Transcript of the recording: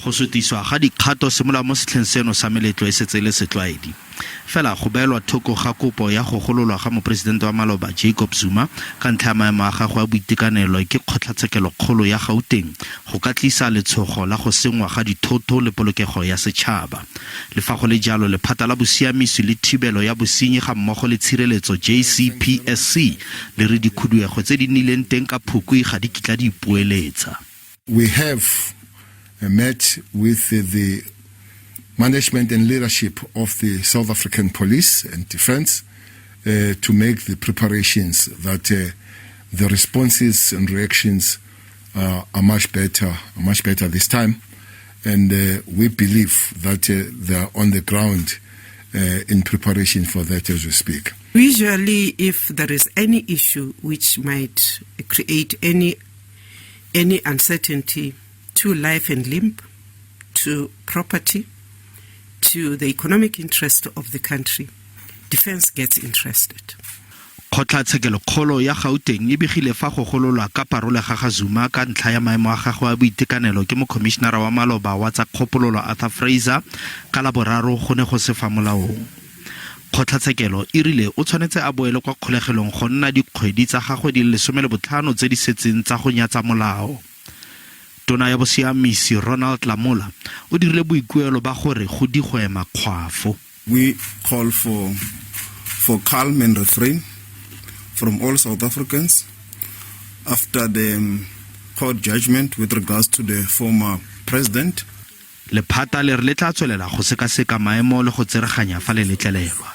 Go sutiswa ga dikgato semola mo setlheng seno sa meletlo e setse le setlwaedi. Fela go beelwa thoko ga kopo ya go gololwa ga Mopresidente wa maloba Jacob Zuma ka ntlha ya maemo a gagwe a boitekanelo ke kgotlatshekelo kgolo ya Gauteng go ka tlisa letshogo la go sengwa ga dithoto le polokego ya setšhaba. Le fa go le jalo lephata la bosiamisi le thibelo ya bosenyi ga mmogo le Tshireletso JCPSC le re dikhuduego tse di nnileng teng ka Phukwi ga di kitla di ipueletsa. We have met with the management and leadership of the South African Police and Defence to make the preparations that the responses and reactions are much better this time, and we believe that they are on the ground in preparation for that as we speak. Usually, if there is any issue which might create any uncertainty to life and limb, to property, to the economic interest of the country, defense gets interested. Kgotlatshekelo kgolo ya Gauteng e begile fa go gololwa ka parola ga Zuma ka ntlha ya maemo a gagwe a boitekanelo ke mokomišenara wa maloba wa tsa kgopololo Arthur Fraser ka la boraro go ne go se fa molaong. Kgotlatshekelo e rile o tshwanetse a boele kwa kgolegelong go nna dikgwedi tsa gagwe di le 15 tse di setseng tsa go nyatsa molao. Tona ya bosiamisi Ronald Lamola o dirile boikuelo ba gore go digwe makgwafo. We call for calm and refrain from all South Africans after the court judgment with regards to the former president. Lephata le re le tla tswelela go sekaseka maemo le go tsereganya fa le letlelelwa.